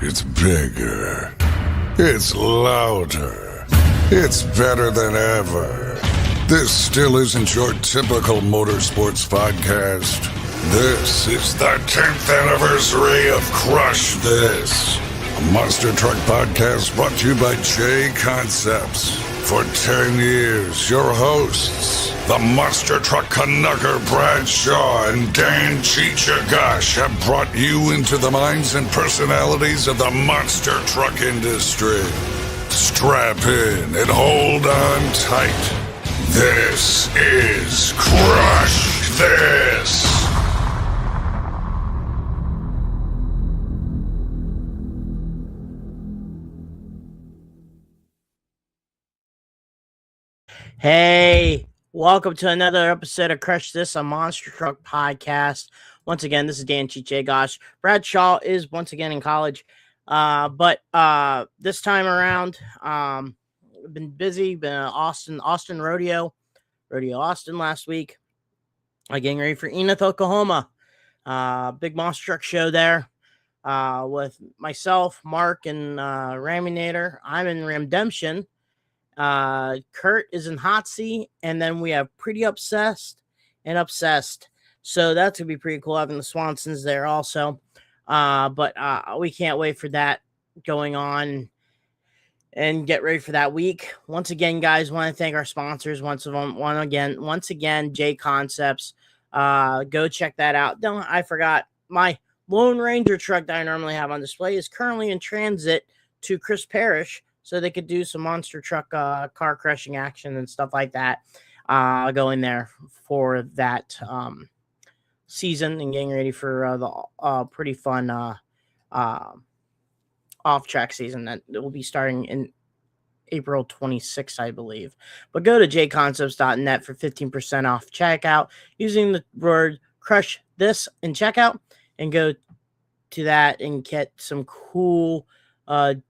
It's bigger. It's louder. It's better than ever. This still isn't your typical motorsports podcast. This is the 10th anniversary of Crush This, a monster truck podcast brought to you by J Concepts. For 10 years, your hosts, the monster truck Canucker Bradshaw and Dan Chichagash, have brought you into the minds and personalities of the monster truck industry. Strap in and hold on tight. This is Crush This! Hey, welcome to another episode of Crush This, a monster truck podcast. Once again, this is Dan Chichagash. Bradshaw is once again in college, but this time around, I've been busy. Been at Austin Rodeo Austin last week. Getting ready for Enith, Oklahoma. Big monster truck show there with myself, Mark, and Raminator. I'm in Ramdemption. Kurt is in Hot Seat, and then we have Pretty Obsessed and Obsessed. So that's gonna be pretty cool having the Swansons there also. But we can't wait for that going on and get ready for that week. Once again, guys, want to thank our sponsors. Once again, J Concepts. Go check that out. I forgot my Lone Ranger truck that I normally have on display is currently in transit to Chris Parish, so they could do some monster truck car crushing action and stuff like that. Going there for that season and getting ready for the pretty fun off-track season that will be starting in April 26th, I believe. But go to jconcepts.net for 15% off checkout using the word Crush This in checkout, and go to that and get some cool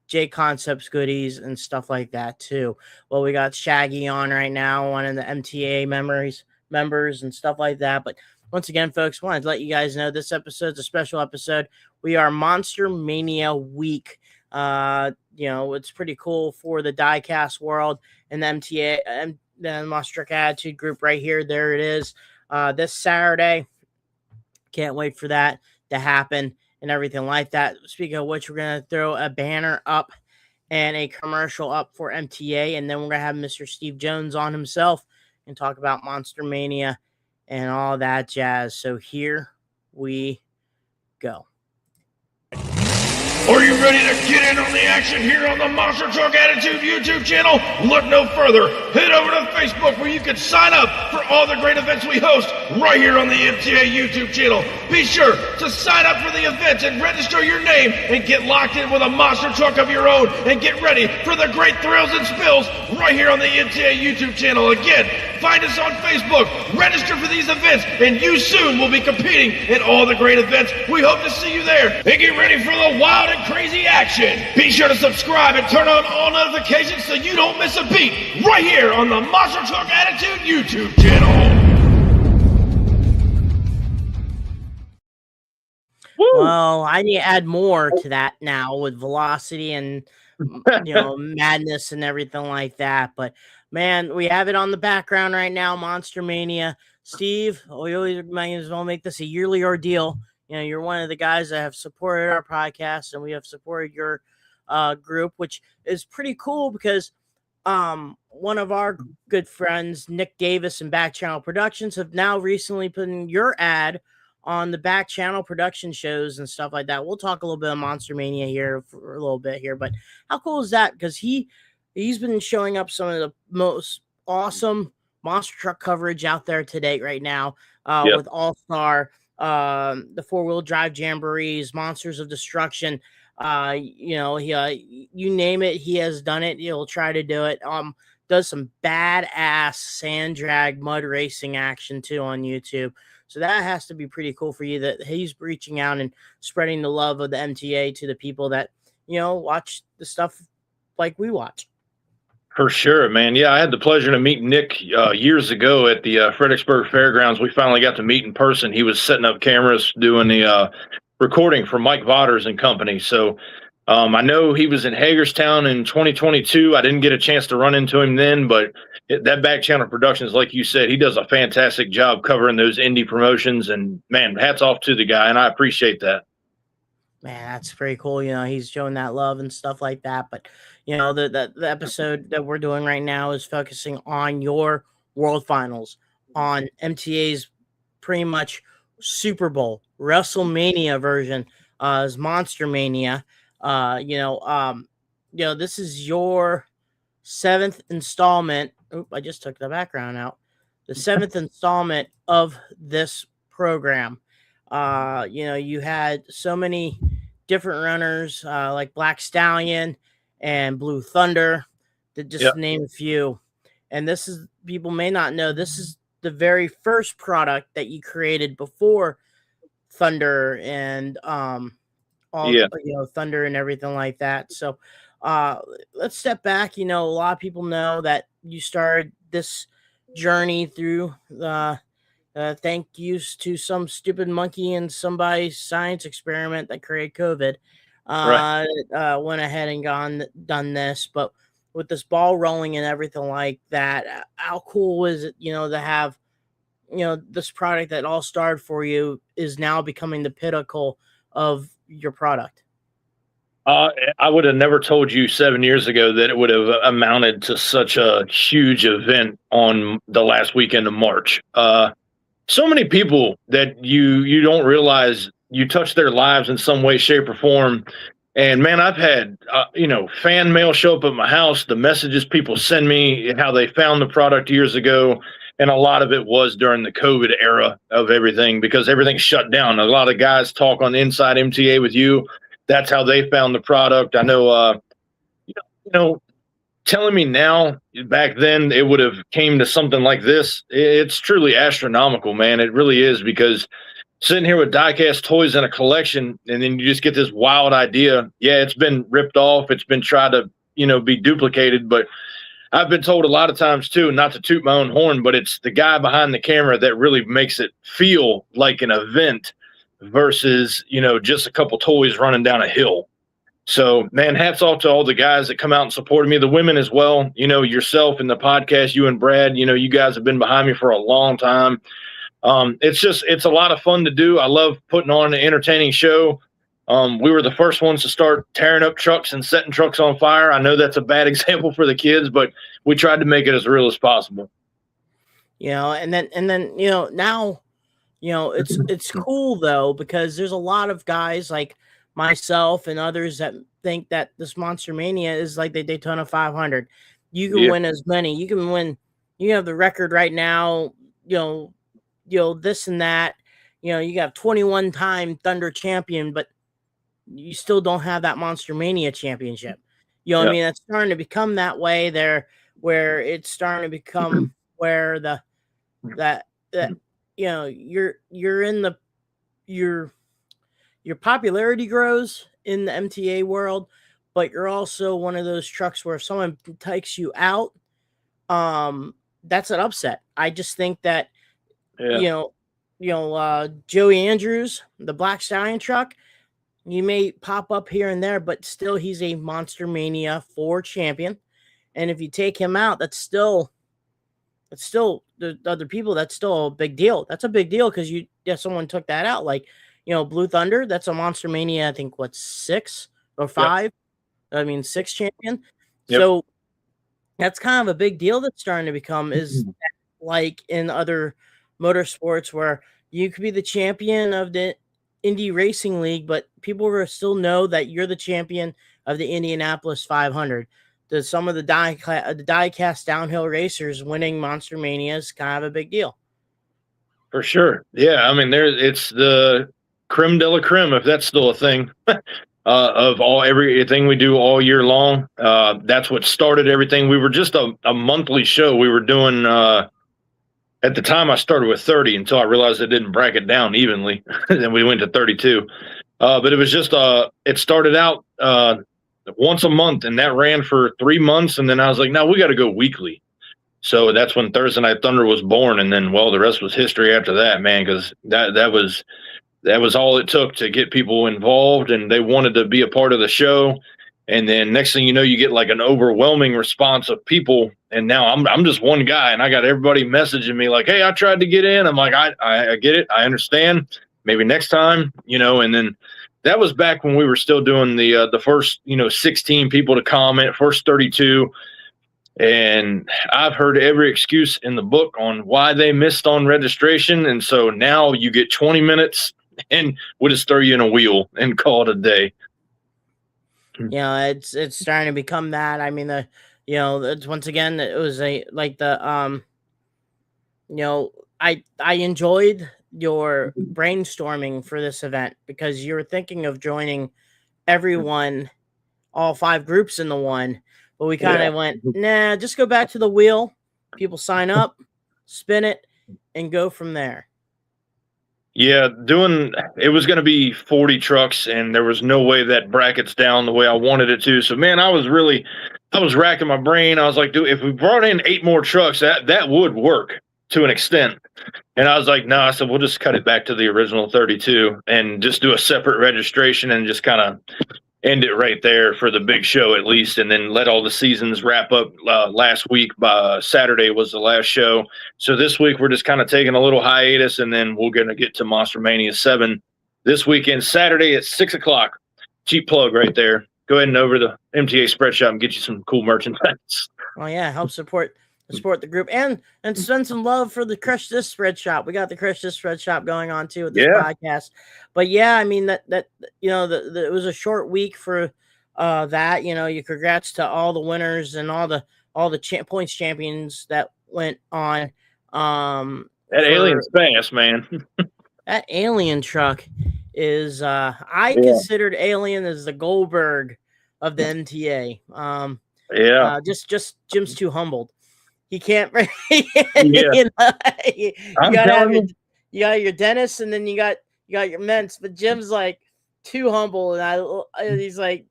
J Concepts goodies and stuff like that too. Well, we got Shaggy on right now, one of the MTA members and stuff like that. But once again, folks, wanted to let you guys know this episode's a special episode. We are Monster Mania week. It's pretty cool for the diecast world and the MTA and the Monster Truck Attitude group right here. There it is. This Saturday. Can't wait for that to happen and everything like that. Speaking of which, we're going to throw a banner up and a commercial up for MTA, and then we're going to have Mr. Steve Jones on himself and talk about Monster Mania and all that jazz. So here we go. Are you ready to get in on the action here on the Monster Truck Attitude YouTube channel? Look no further. Head over to Facebook where you can sign up for all the great events we host right here on the MTA YouTube channel. Be sure to sign up for the events and register your name and get locked in with a monster truck of your own and get ready for the great thrills and spills right here on the MTA YouTube channel. Again, find us on Facebook, register for these events, and you soon will be competing in all the great events. We hope to see you there, and get ready for the wild and crazy action. Be sure to subscribe and turn on all notifications so you don't miss a beat right here on the Monster Truck Attitude YouTube channel. Well, I need to add more to that now with velocity and madness and everything like that. But man, we have it on the background right now, Monster Mania. Steve, we always might as well make this a yearly ordeal. You're one of the guys that have supported our podcast, and we have supported your group, which is pretty cool because one of our good friends, Nick Davis and Back Channel Productions, have now recently put in your ad on the Back Channel production shows and stuff like that. We'll talk a little bit of Monster Mania here for a little bit here, but how cool is that? Because he's been showing up some of the most awesome monster truck coverage out there today right now with All-Star, the four-wheel drive jamborees, Monsters of Destruction. He you name it, he has done it. He'll try to do it. Does some badass sand drag mud racing action too on YouTube. So that has to be pretty cool for you that he's reaching out and spreading the love of the MTA to the people that, watch the stuff like we watch. For sure, man. Yeah, I had the pleasure to meet Nick years ago at the Fredericksburg Fairgrounds. We finally got to meet in person. He was setting up cameras, doing the recording for Mike Vaughters and company. So I know he was in Hagerstown in 2022. I didn't get a chance to run into him then, but that Back Channel Productions, like you said, he does a fantastic job covering those indie promotions. And man, hats off to the guy, and I appreciate that. Man, that's pretty cool. He's showing that love and stuff like that. But the episode that we're doing right now is focusing on your World Finals, on MTA's pretty much Super Bowl, WrestleMania version, is Monster Mania. This is your 7th installment. Oop, I just took the background out. The 7th installment of this program. You had so many different runners, like Black Stallion and Blue Thunder, to just name a few. And this is, people may not know, this is the very first product that you created before Thunder and Thunder and everything like that. So let's step back. A lot of people know that you started this journey through thank yous to some stupid monkey and somebody's science experiment that created COVID. Went ahead and done this, but with this ball rolling and everything like that, how cool is it, to have, this product that all started for you is now becoming the pinnacle of your product? I would have never told you 7 years ago that it would have amounted to such a huge event on the last weekend of March. So many people that you don't realize you touch their lives in some way, shape, or form. And man, I've had fan mail show up at my house, the messages people send me, how they found the product years ago. And a lot of it was during the COVID era of everything, because everything shut down. A lot of guys talk on the Inside MTA with you. That's how they found the product. I know, telling me now, back then it would have came to something like this. It's truly astronomical, man. It really is, because sitting here with diecast toys in a collection, and then you just get this wild idea. Yeah, it's been ripped off. It's been tried to, be duplicated, but I've been told a lot of times too, not to toot my own horn, but it's the guy behind the camera that really makes it feel like an event versus, just a couple toys running down a hill. So, man, hats off to all the guys that come out and supported me, the women as well, yourself and the podcast, you and Brad, you guys have been behind me for a long time. It's a lot of fun to do. I love putting on an entertaining show. We were the first ones to start tearing up trucks and setting trucks on fire. I know that's a bad example for the kids, but we tried to make it as real as possible. And then now, it's cool though, because there's a lot of guys like myself and others that think that this Monster Mania is like the Daytona 500. You can win as many. You can win. You have the record right now. This and that. You got 21-time Thunder champion, but you still don't have that Monster Mania championship. What I mean? It's starting to become that way there, where it's starting to become where your popularity grows in the MTA world, but you're also one of those trucks where if someone takes you out, that's an upset. I just think that Joey Andrews, the Black Stallion truck, you may pop up here and there, but still he's a Monster Mania 4 champion. And if you take him out, that's still the other people. That's still a big deal. That's a big deal, because someone took that out. Like, Blue Thunder, that's a Monster Mania, I think, 6 or 5? Yep. I mean, 6 champion. Yep. So that's kind of a big deal that's starting to become, is like in other motorsports, where you could be the champion of the Indy Racing League, but people will still know that you're the champion of the Indianapolis 500. Some of the die-cast downhill racers winning Monster Mania is kind of a big deal. For sure. Yeah, I mean, it's the creme de la creme, if that's still a thing, of everything we do all year long. That's what started everything. We were just a monthly show. We were doing at the time I started with 30 until I realized I didn't bracket down evenly. Then we went to 32. But it was just it started out once a month, and that ran for 3 months. And then I was like, no, we got to go weekly. So that's when Thursday Night Thunder was born. And then, well, the rest was history after that, man, because that was that was all it took to get people involved, and they wanted to be a part of the show. And then next thing you know, you get like an overwhelming response of people. And now I'm just one guy, and I got everybody messaging me like, "Hey, I tried to get in." I'm like, I get it, I understand. Maybe next time, And then that was back when we were still doing the first 16 people to comment, first 32. And I've heard every excuse in the book on why they missed on registration. And so now you get 20 minutes and we'll just throw you in a wheel and call it a day. It's starting to become that. I mean, it's once again, it was I enjoyed your brainstorming for this event because you were thinking of joining everyone, all 5 groups in the one. But we kind of went, nah, just go back to the wheel. People sign up, spin it, and go from there. Yeah, it was going to be 40 trucks, and there was no way that brackets down the way I wanted it to. So, man, I was racking my brain. I was like, dude, if we brought in 8 more trucks, that would work to an extent. And I was like, no, I said, we'll just cut it back to the original 32 and just do a separate registration and just kind of end it right there for the big show at least, and then let all the seasons wrap up last week. By Saturday was the last show. So this week we're just kind of taking a little hiatus, and then we're going to get to Monster Mania 7 this weekend, Saturday at 6 o'clock. Cheap plug right there. Go ahead and over the MTA spread shop and get you some cool merchandise. Oh yeah, help support the group and send some love for the Crush This Spread Shop. We got the Crush This Spread Shop going on too with this podcast. But yeah, I mean that it was a short week for that. You congrats to all the winners and all the points champions that went on. That alien's fast, man. That alien truck is I considered Alien as the Goldberg of the MTA. Just Jim's too humbled. He can't. You got your Dennis, and then you got your Ments, but Jim's like too humble, and he's like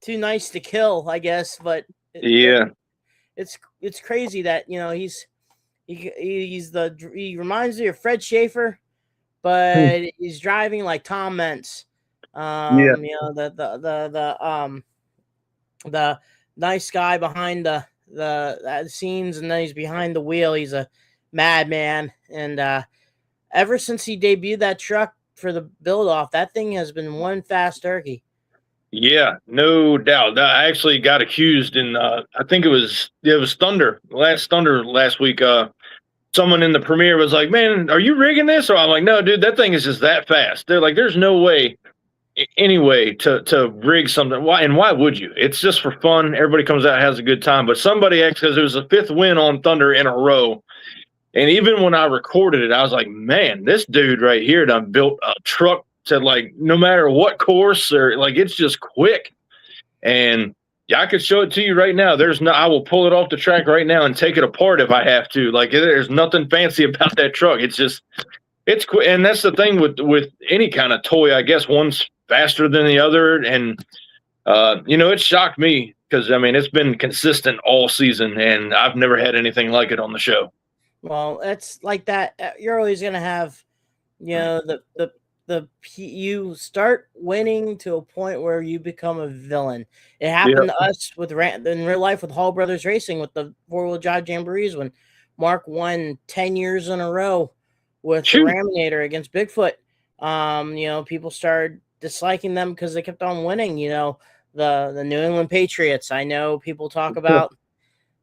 too nice to kill, I guess. But it's crazy that he reminds me of Fred Schaefer, but he's driving like Tom Mentz. The nice guy behind the scenes, and then he's behind the wheel. He's a madman, and ever since he debuted that truck for the build off, that thing has been one fast turkey. Yeah, no doubt. I actually got accused in I think it was Thunder last week. Someone in the premiere was like, "Man, are you rigging this?" Or I'm like, "No, dude, that thing is just that fast." They're like, "There's no way anyway to rig something." Why would you? It's just for fun. Everybody comes out, has a good time. But somebody because it was the 5th win on Thunder in a row, and even when I recorded it, I was like, man, this dude right here done built a truck to like no matter what course, or like it's just quick. And I could show it to you right now. I will pull it off the track right now and take it apart if I have to. Like there's nothing fancy about that truck. It's quick. And that's the thing with any kind of toy, I guess. One's faster than the other, and it shocked me because I mean it's been consistent all season, and I've never had anything like it on the show. Well, it's like that. You're always gonna have, you start winning to a point where you become a villain. It happened to us in real life with Hall Brothers Racing with the 4-wheel drive jamborees when Mark won 10 years in a row with the Raminator against Bigfoot. People started disliking them because they kept on winning. The New England Patriots. I know people talk about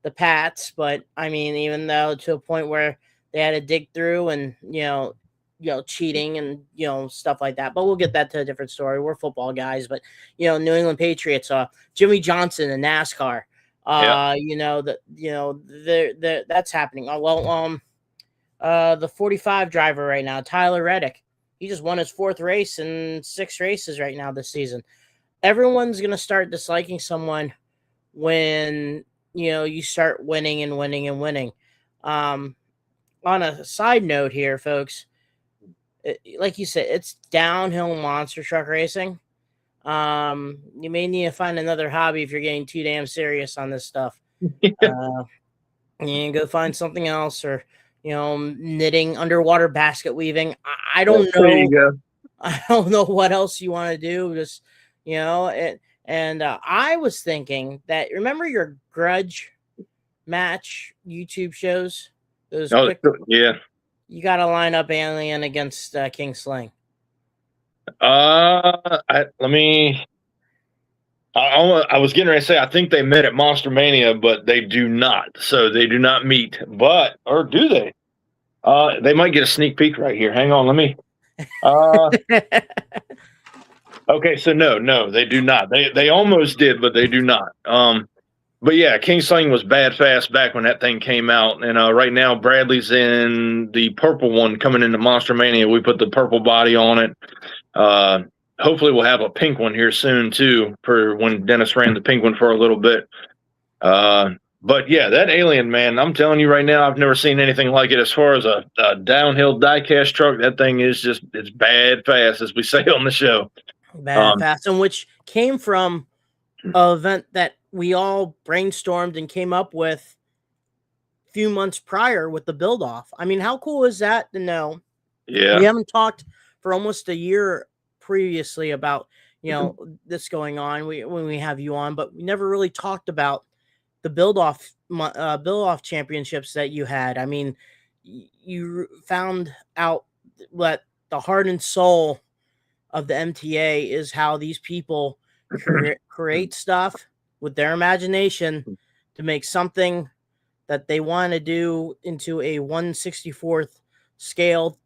the Pats, but I mean, even though to a point where they had to dig through and cheating and stuff like that. But we'll get that to a different story. We're football guys, but New England Patriots, Jimmy Johnson in NASCAR. That's happening. The 45 driver right now, Tyler Reddick. He just won his 4th race in 6 races right now this season. Everyone's gonna start disliking someone when you start winning and winning and winning. On a side note here, folks, like you said, it's downhill monster truck racing. You may need to find another hobby if you're getting too damn serious on this stuff. You can go find something else, or knitting, underwater basket weaving. I don't know. I don't know what else you want to do. Just, you know, and I was thinking that, remember your grudge match YouTube shows? Those Oh, quick, yeah. you got to line up Alien against King Sling. I was getting ready to say, I think they met at Monster Mania, but they do not. So they do not meet. But, or do they? They might get a sneak peek right here. Hang on, let me. Okay, so no, they do not. They almost did, but they do not. But yeah, King Sling was bad fast back when that thing came out, and right now Bradley's in the purple one coming into Monster Mania. We put the purple body on it. Hopefully, we'll have a pink one here soon too, for when Dennis ran the pink one for a little bit. But yeah, that Alien, man, I'm telling you right now, I've never seen anything like it. As far as a downhill diecast truck, that thing is it's bad fast, as we say on the show. Bad fast, and which came from an event that we all brainstormed and came up with a few months prior with the build off. I mean, how cool is that to know? Yeah, we haven't talked for almost a year previously about, you know, this going on when we have you on, but we never really talked about the build off championships that you had. I mean, you found out what the heart and soul of the MTA is, how these people create stuff with their imagination to make something that they want to do into a 1/64th scale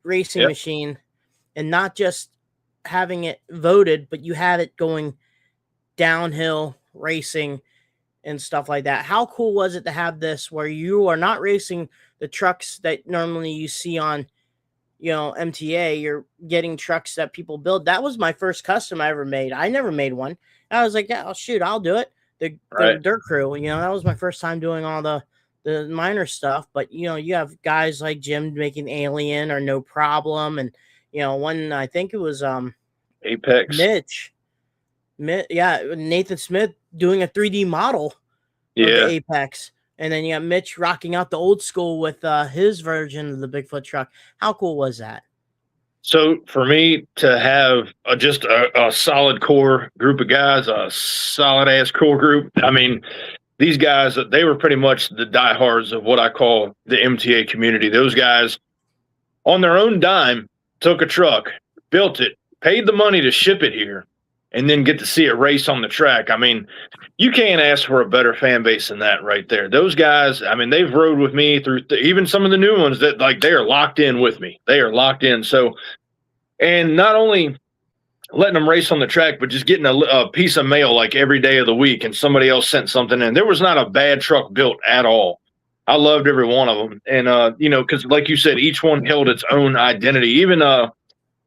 racing machine, and not just having it voted, but you have it going downhill racing and stuff like that. How cool was it to have this where you are not racing the trucks that normally you see on, you know, MTA? You're getting trucks that people build. That was my first custom I ever made. I never made one. I was like, yeah, shoot, I'll do it. The Dirt Crew, you know, that was my first time doing all the minor stuff. But, you know, you have guys like Jim making Alien or No Problem, and, you know, one, I think it was Apex. Nathan Smith doing a 3D model of the Apex. And then you got Mitch rocking out the old school with his version of the Bigfoot truck. How cool was that? So for me to have just a solid core group of guys, a solid ass core group. I mean, these guys, they were pretty much the diehards of what I call the MTA community. Those guys on their own dime took a truck, built it, paid the money to ship it here, and then get to see it race on the track. I mean, you can't ask for a better fan base than that right there. Those guys, I mean, they've rode with me through even some of the new ones that, like, they are locked in with me. They are locked in. So, and not only letting them race on the track, but just getting a piece of mail like every day of the week, and somebody else sent something in. There was not a bad truck built at all. I loved every one of them. And, you know, because like you said, each one held its own identity. Even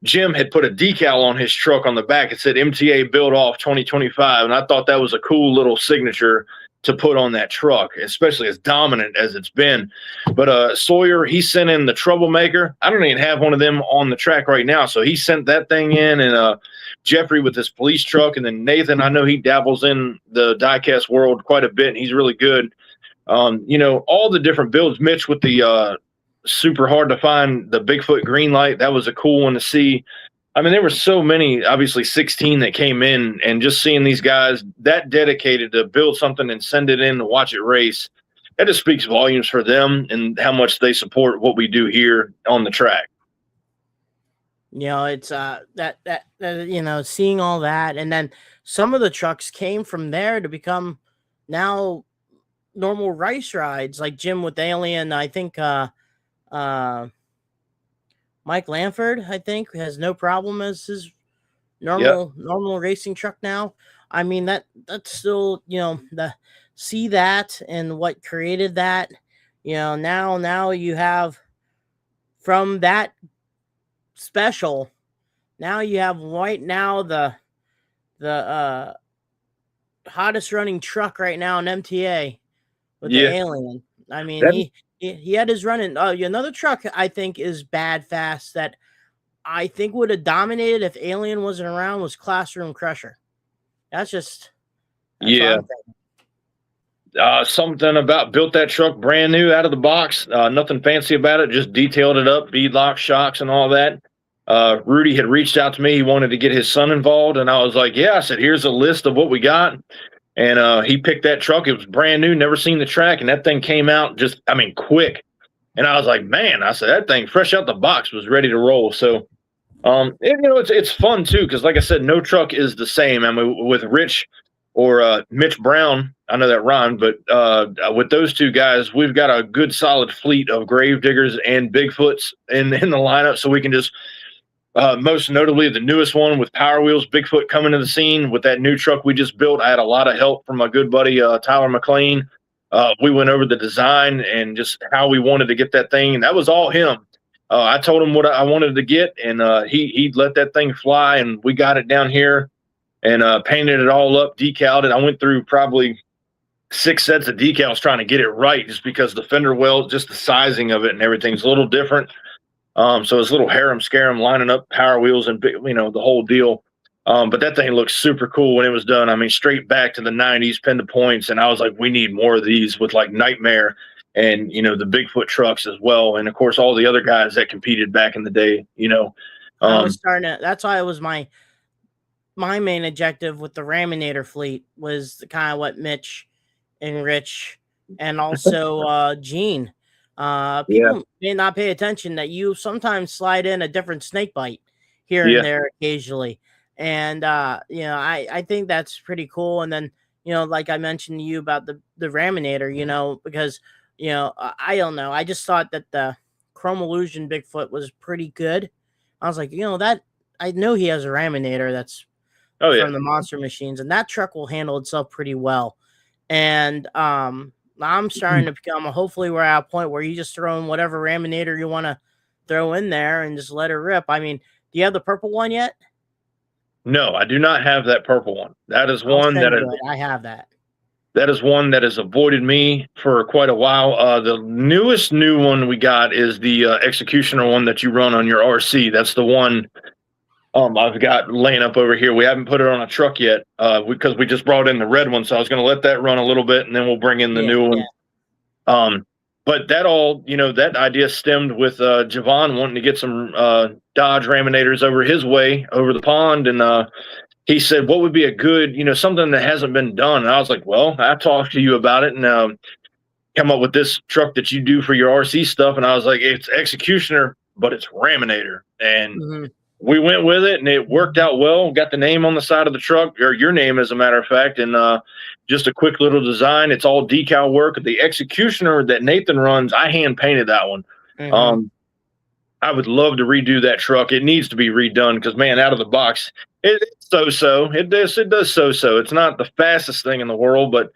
Jim had put a decal on his truck on the back. It said MTA build off 2025. And I thought that was a cool little signature to put on that truck, especially as dominant as it's been. But Sawyer, he sent in the Troublemaker. I don't even have one of them on the track right now. So he sent that thing in, and Jeffrey with his police truck. And then Nathan, I know he dabbles in the diecast world quite a bit, and he's really good. You know, all the different builds. Mitch with the super hard to find the Bigfoot green light. That was a cool one to see. I mean, there were so many, obviously 16 that came in, and just seeing these guys that dedicated to build something and send it in to watch it race, that just speaks volumes for them and how much they support what we do here on the track. You know, it's that you know, seeing all that, and then some of the trucks came from there to become now normal race rides, like Jim with Alien. I think Mike Lanford, I think, has No Problem as his normal racing truck now. I mean, that's still, you know, see that and what created that. You know, now you have from that special, now you have right now the hottest running truck right now in MTA with the Alien. I mean, he had his run in. Another truck I think is bad fast that I think would have dominated if Alien wasn't around was Classroom Crusher. That's something about built that truck brand new out of the box. Nothing fancy about it, just detailed it up, beadlock shocks and all that. Rudy had reached out to me. He wanted to get his son involved. And I was like, yeah, I said, here's a list of what we got. And he picked that truck. It was brand new, never seen the track. And that thing came out just, I mean, quick. And I was like, man, I said, that thing fresh out the box was ready to roll. So, it's fun too. Cause like I said, no truck is the same. I mean, with Rich or Mitch Brown, I know that rhymed, but with those two guys, we've got a good solid fleet of grave diggers and Bigfoots in the lineup. So we can just, most notably the newest one with Power Wheels, Bigfoot coming to the scene with that new truck we just built. I had a lot of help from my good buddy, Tyler McLean. We went over the design and just how we wanted to get that thing. And that was all him. I told him what I wanted to get, and he let that thing fly, and we got it down here and painted it all up, decaled it. I went through probably 6 sets of decals trying to get it right, just because the fender well, just the sizing of it and everything's a little different. So it's a little harem scarum lining up Power Wheels and the whole deal. But that thing looked super cool when it was done. I mean, straight back to the 90s, pin to points, and I was like, we need more of these with like Nightmare and the Bigfoot trucks as well, and of course all the other guys that competed back in the day. I was starting to. That's why it was my main objective with the Raminator fleet was kind of what Mitch and Rich and also Gene. People may not pay attention that you sometimes slide in a different snake bite here and there occasionally, and I think that's pretty cool. And then like I mentioned to you about the Raminator, because I don't know. I just thought that the Chrome Illusion Bigfoot was pretty good. I was like, that I know he has a Raminator that's from the Monster Machines, and that truck will handle itself pretty well. And I'm starting to become hopefully we're at a point where you just throw in whatever Raminator you want to throw in there and just let it rip. I mean, do you have the purple one yet? No, I do not have that purple one. That is one that I have that. That is one that has avoided me for quite a while. The newest new one we got is the Executioner one that you run on your RC. That's the one I've got laying up over here. We haven't put it on a truck yet because we just brought in the red one. So I was going to let that run a little bit, and then we'll bring in the new one. Yeah. But that all, that idea stemmed with Javon wanting to get some Dodge Raminators over his way, over the pond, and he said, what would be a good, something that hasn't been done? And I was like, well, I talked to you about it and come up with this truck that you do for your RC stuff. And I was like, it's Executioner, but it's Raminator. And we went with it, and it worked out well. Got the name on the side of the truck, or your name, as a matter of fact, and just a quick little design. It's all decal work. The Executioner that Nathan runs, I hand painted that one. I would love to redo that truck. It needs to be redone because, man, out of the box, it's so-so. It does so-so. It's not the fastest thing in the world, but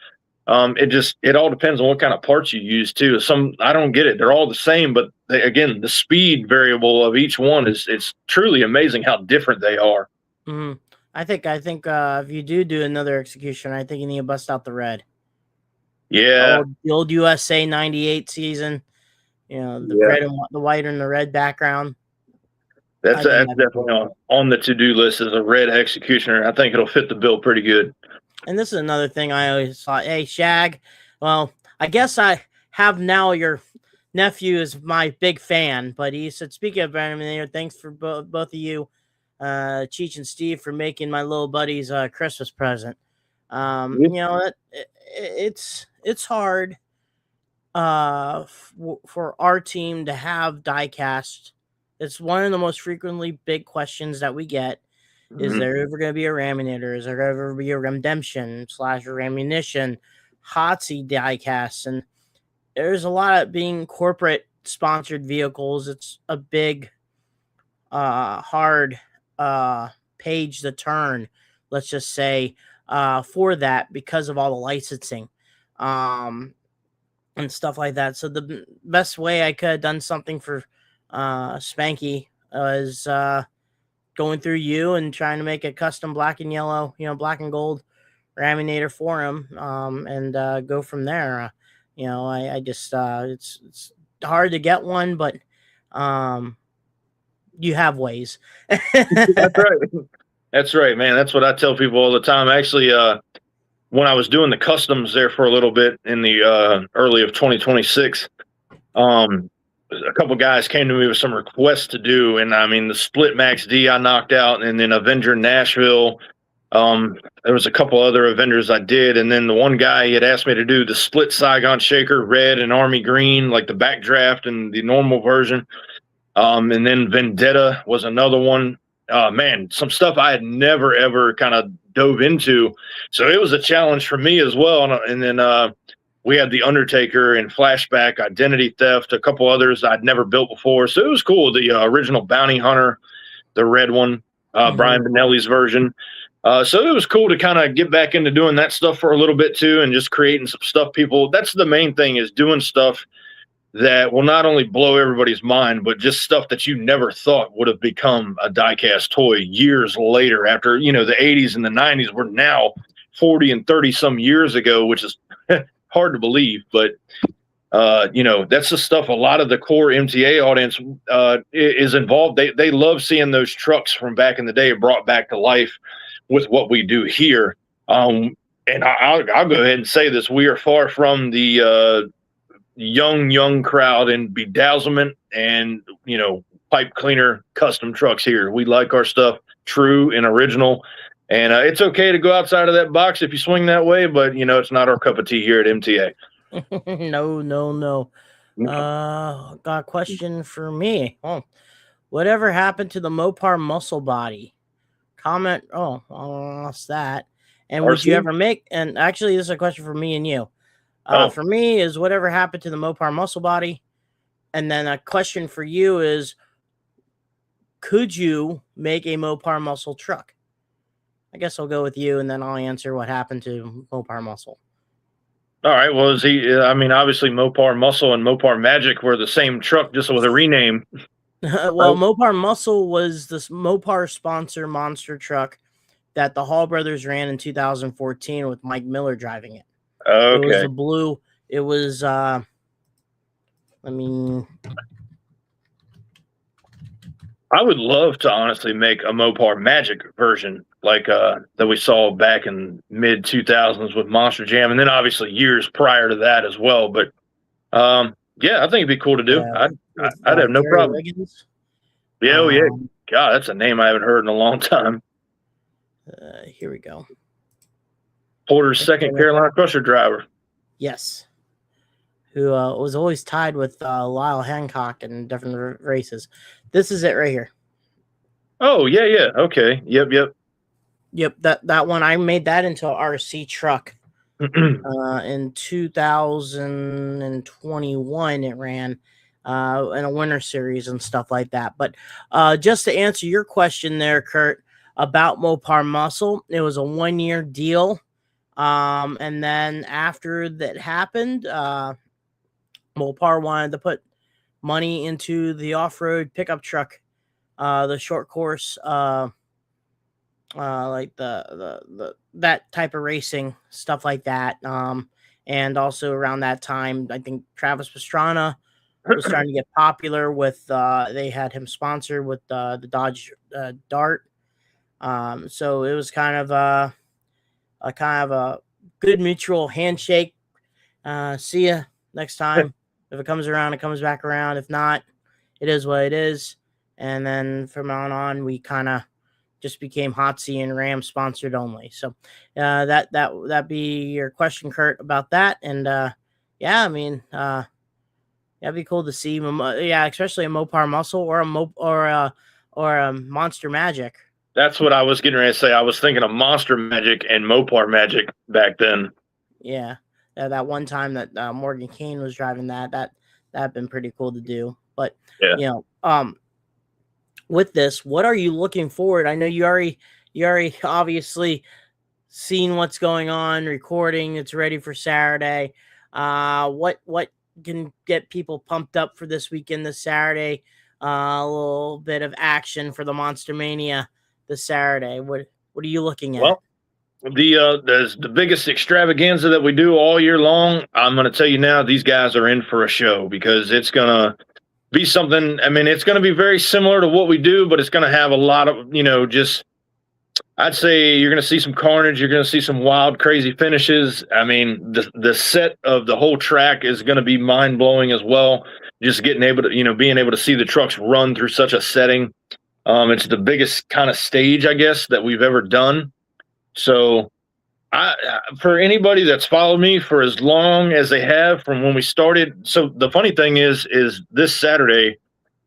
it all depends on what kind of parts you use too. I don't get it. They're all the same, but again, the speed variable of each one it's truly amazing how different they are. I think if you do another Execution, I think you need to bust out the red. Yeah, the old USA 98 season. Red and the white and the red background. That's definitely on the to-do list is a red Executioner. I think it'll fit the bill pretty good. And this is another thing I always thought, hey, Shag, well, I guess I have now your nephew is my big fan, but he said, speaking of Raminator, thanks for both of you, Cheech and Steve, for making my little buddy's Christmas present. It's hard for our team to have diecast. It's one of the most frequently big questions that we get. Is there ever going to be a Raminator? Is there ever be a Redemption / Ramunition Hotsy diecast? And there's a lot of being corporate sponsored vehicles. It's a big, hard page to turn, let's just say, for that because of all the licensing and stuff like that. So the best way I could have done something for Spanky was going through you and trying to make a custom black and yellow, black and gold Raminator for him, and go from there. I just it's hard to get one, but you have ways. That's right, man. That's what I tell people all the time. Actually, when I was doing the customs there for a little bit in the early of 2026, a couple guys came to me with some requests to do, and I mean the Split Max D I knocked out, and then Avenger Nashville. There was a couple other Avengers I did, and then the one guy he had asked me to do the Split Saigon Shaker Red and Army Green, like the backdraft and the normal version. And then Vendetta was another one. Man, some stuff I had never ever kind of dove into, so it was a challenge for me as well. And then we had the Undertaker and Flashback, Identity Theft, a couple others I'd never built before, so it was cool. The original Bounty Hunter, the red one, Brian Benelli's version. So it was cool to kind of get back into doing that stuff for a little bit too, and just creating some stuff. That's the main thing, is doing stuff that will not only blow everybody's mind, but just stuff that you never thought would have become a diecast toy years later, after, the 80s and the 90s were now 40 and 30 some years ago, which is hard to believe. But, that's the stuff a lot of the core MTA audience is involved. They love seeing those trucks from back in the day brought back to life with what we do here. And I'll go ahead and say this. We are far from the young crowd in bedazzlement and pipe cleaner custom trucks here. We like our stuff true and original, and it's okay to go outside of that box if you swing that way, but it's not our cup of tea here at MTA. No. Got a question for me. Whatever happened to the Mopar muscle body? Comment. I lost that. And would you ever make, and actually this is a question for me and you. For me is whatever happened to the Mopar muscle body. And then a question for you is, could you make a Mopar muscle truck? I guess I'll go with you, and then I'll answer what happened to Mopar muscle. All right. Well, obviously Mopar muscle and Mopar Magic were the same truck, just with a rename. Well, Mopar muscle was this Mopar sponsor monster truck that the Hall brothers ran in 2014 with Mike Miller driving it. Okay. It was a blue. It was, I would love to honestly make a Mopar Magic version like that we saw back in mid 2000s with Monster Jam, and then obviously years prior to that as well. But yeah, I think it'd be cool to do. I'd have no problem. Wiggins. Yeah, yeah. God, that's a name I haven't heard in a long time. Here we go. Porter's second Carolina Crusher driver. Yes. Who was always tied with Lyle Hancock in different races. This is it right here. Oh, yeah. Okay. Yep. That one, I made that into an RC truck. In 2021, it ran in a winter series and stuff like that. But just to answer your question there, Kurt, about Mopar Muscle, it was a 1-year deal. And then after that happened, Mopar wanted to put money into the off-road pickup truck, the short course, like the that type of racing, stuff like that. And also around that time, I think Travis Pastrana was starting to get popular with, they had him sponsored with the Dodge Dart. So it was kind of a good mutual handshake. See ya next time. If it comes around, it comes back around. If not, it is what it is. And then from on, we kind of just became Hotsy and Ram sponsored only. So that be your question, Kurt, about that. And it'd be cool to see. Especially a Mopar Muscle or a Monster Magic. That's what I was getting ready to say. I was thinking of Monster Magic and Mopar Magic back then. Yeah. That one time that Morgan Kane was driving that'd been pretty cool to do. But with this, what are you looking forward? I know you already obviously seen what's going on, recording. It's ready for Saturday. What can get people pumped up for this weekend, this Saturday? A little bit of action for the Monster Mania this Saturday. What are you looking at? Well, the biggest extravaganza that we do all year long, I'm going to tell you now, these guys are in for a show, because it's going to be something. I mean, it's going to be very similar to what we do, but it's going to have a lot of, I'd say you're going to see some carnage. You're going to see some wild, crazy finishes. I mean, the set of the whole track is going to be mind blowing as well. just being able to see the trucks run through such a setting. It's the biggest kind of stage, I guess, that we've ever done. So for anybody that's followed me for as long as they have from when we started. So the funny thing is this Saturday,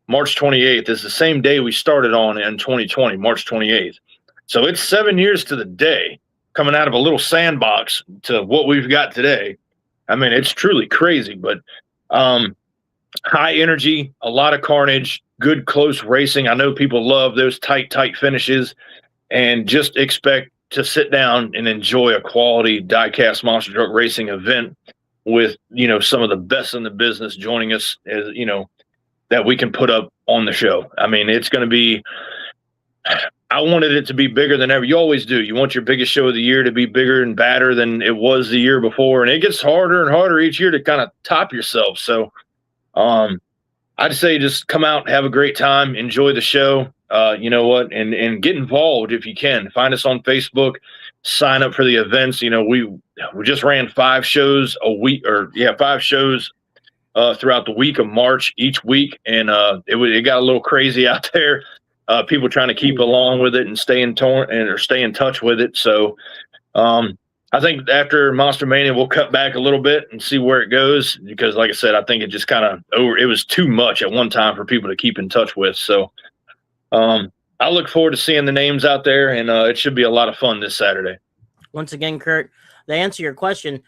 March 28th, is the same day we started on in 2020, March 28th. So it's 7 years to the day coming out of a little sandbox to what we've got today. I mean, it's truly crazy, but high energy, a lot of carnage, good close racing. I know people love those tight finishes, and just expect to sit down and enjoy a quality diecast monster truck racing event with, some of the best in the business joining us, as that we can put up on the show. I mean, it's going to be, I wanted it to be bigger than ever. You always do. You want your biggest show of the year to be bigger and badder than it was the year before. And it gets harder and harder each year to kind of top yourself. So I'd say just come out, have a great time, enjoy the show. You know what, and get involved if you can. Find us on Facebook, sign up for the events. We just ran 5 shows a week, 5 shows throughout the week of March each week, and it got a little crazy out there. People trying to keep along with it and stay in touch with it. So I think after Monster Mania, we'll cut back a little bit and see where it goes, because like I said, I think it just kind of it was too much at one time for people to keep in touch with. So I look forward to seeing the names out there, and it should be a lot of fun this Saturday. Once again, Kurt, to answer your question,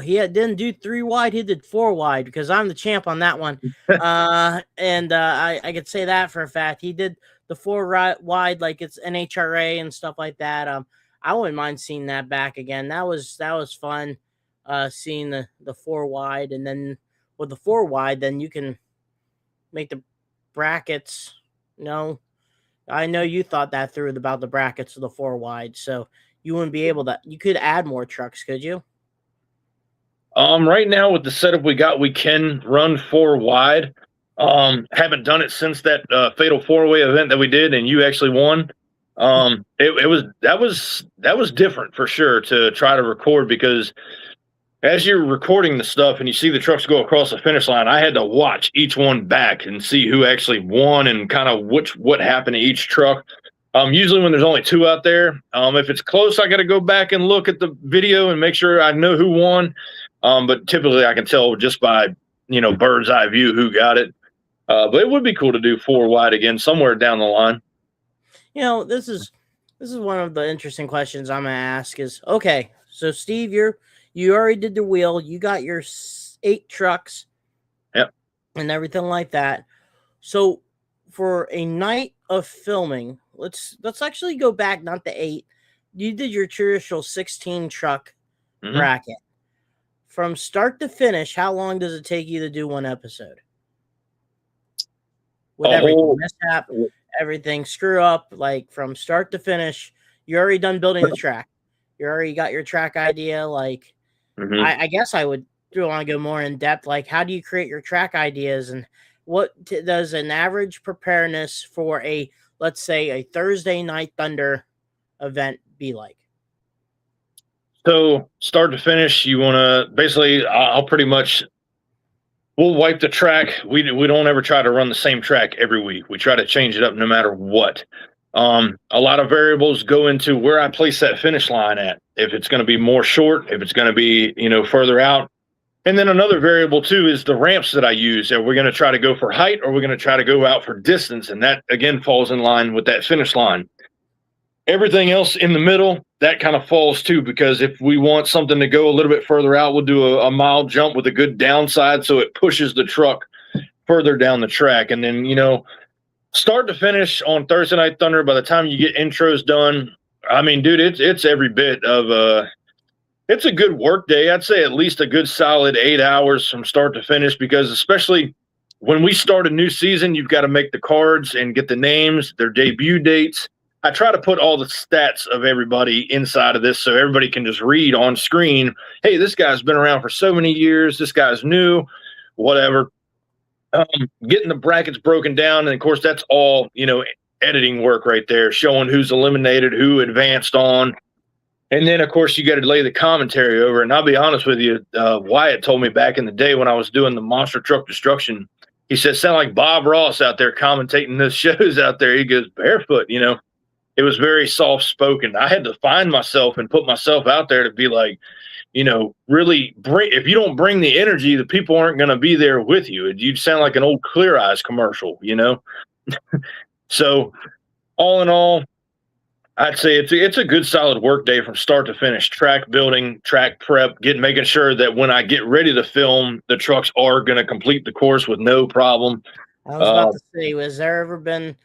he didn't do 3 wide, he did 4 wide, because I'm the champ on that one. And I could say that for a fact. He did the 4 wide like it's NHRA and stuff like that. I wouldn't mind seeing that back again. That was fun, seeing the 4 wide, and then with the 4 wide, then you can make the brackets. I know you thought that through about the brackets of the 4 wide, so you wouldn't be able to. You could add more trucks, could you? Right now with the setup we got, we can run 4 wide. Haven't done it since that fatal 4-way event that we did, and you actually won. That was different for sure to try to record, because as you're recording the stuff and you see the trucks go across the finish line, I had to watch each one back and see who actually won and kind of what happened to each truck. Usually when there's only 2 out there, if it's close, I got to go back and look at the video and make sure I know who won. But typically I can tell just by, bird's eye view who got it. But it would be cool to do 4 wide again somewhere down the line. This is one of the interesting questions I'm going to ask is, okay, so Steve, you already did the wheel. You got your 8 trucks. Yep. And everything like that. So for a night of filming, let's actually go back, not the 8. You did your traditional 16 truck bracket. From start to finish, how long does it take you to do one episode? With everything mishap, everything screw up, like from start to finish, you're already done building the track. You already got your track idea. Like, I guess I would want to go more in depth. Like, how do you create your track ideas, and what does an average preparedness for let's say a Thursday Night Thunder event be like? So start to finish, you want to basically, we'll wipe the track. We don't ever try to run the same track every week. We try to change it up no matter what. A lot of variables go into where I place that finish line at. If it's going to be more short, if it's going to be, further out. And then another variable too is the ramps that I use. Are we going to try to go for height, or are we going to try to go out for distance? And that again falls in line with that finish line. Everything else in the middle, that kind of falls too, because if we want something to go a little bit further out, we'll do a mild jump with a good downside, so it pushes the truck further down the track. And then, start to finish on Thursday Night Thunder, by the time you get intros done, I mean, dude, it's every bit of it's a good work day. I'd say at least a good solid 8 hours from start to finish, because especially when we start a new season, you've got to make the cards and get the names, their debut dates. I try to put all the stats of everybody inside of this so everybody can just read on screen, hey, this guy's been around for so many years, this guy's new, whatever. Getting the brackets broken down, and of course that's all, editing work right there, showing who's eliminated, who advanced on. And then, of course, you got to lay the commentary over. And I'll be honest with you, Wyatt told me back in the day when I was doing the Monster Truck Destruction he said, sound like Bob Ross out there commentating the shows out there. He goes, barefoot, you know. It was very soft spoken. I had to find myself and put myself out there to be like, you know, really if you don't bring the energy, the people aren't going to be there with you. You'd sound like an old Clear Eyes commercial, you know? So all in all, I'd say it's a good solid work day from start to finish. Track building, track prep, making sure that when I get ready to film, the trucks are going to complete the course with no problem. I was about to say, has there ever been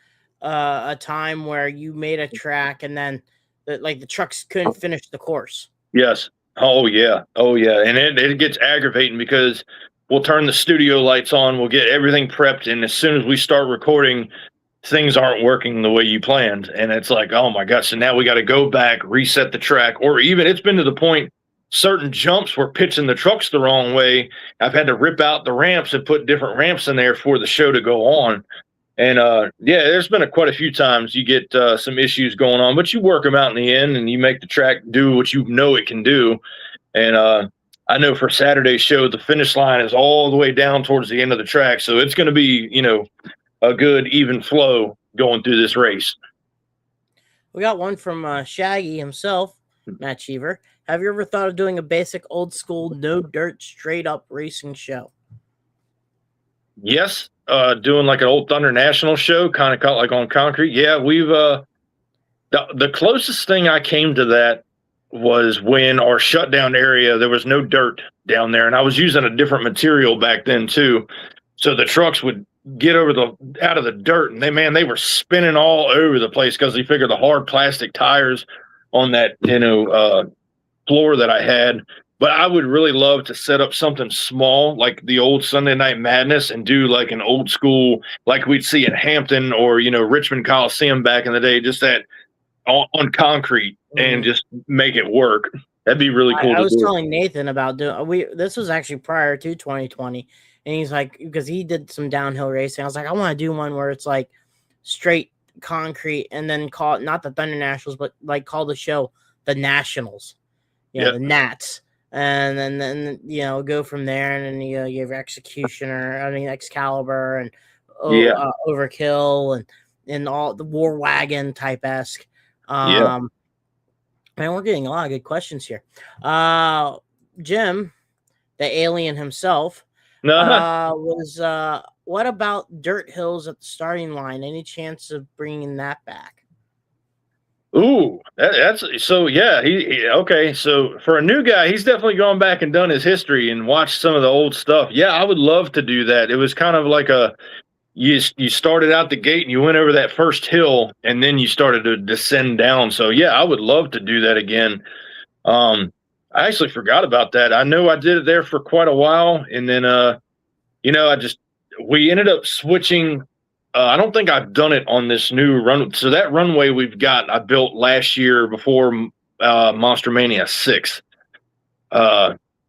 a time where you made a track and then the trucks couldn't finish the course? Yes. Oh yeah. And it gets aggravating because we'll turn the studio lights on, we'll get everything prepped, and as soon as we start recording, things aren't working the way you planned. And it's like, oh my gosh, so now we got to go back, reset the track, or even it's been to the point certain jumps were pitching the trucks the wrong way. I've had to rip out the ramps and put different ramps in there for the show to go on. And there's been quite a few times you get some issues going on, but you work them out in the end and you make the track do what you know it can do. And I know for Saturday's show, the finish line is all the way down towards the end of the track. So it's going to be, you know, a good even flow going through this race. We got one from Shaggy himself, Matt Cheever. Have you ever thought of doing a basic old school, no dirt, straight up racing show? Yes. Doing like an old Thunder National show, kind of like on concrete. Yeah, we've the closest thing I came to that was when our shutdown area, there was no dirt down there, and I was using a different material back then too. So the trucks would get out of the dirt, and they were spinning all over the place because they figured the hard plastic tires on that, you know, floor that I had. But I would really love to set up something small like the old Sunday Night Madness and do like an old school, like we'd see at Hampton or, you know, Richmond Coliseum back in the day, just that on concrete and just make it work. That'd be really cool. I was telling Nathan about this was actually prior to 2020. And he's like, because he did some downhill racing. I was like, I want to do one where it's like straight concrete and then call it not the Thunder Nationals, but like call the show the Nationals, the Nats. And then you know, go from there, and then you have Excalibur and Overkill and all the War Wagon type esque. Man, we're getting a lot of good questions here. Jim, the alien himself, was what about dirt hills at the starting line? Any chance of bringing that back? Ooh, that's so. Yeah, okay. So for a new guy, he's definitely gone back and done his history and watched some of the old stuff. Yeah, I would love to do that. It was kind of like you started out the gate and you went over that first hill and then you started to descend down. So yeah, I would love to do that again. I actually forgot about that. I know I did it there for quite a while, and then you know, we ended up switching. I don't think I've done it on this new run. So that runway we've got, I built last year before Monster Mania 6,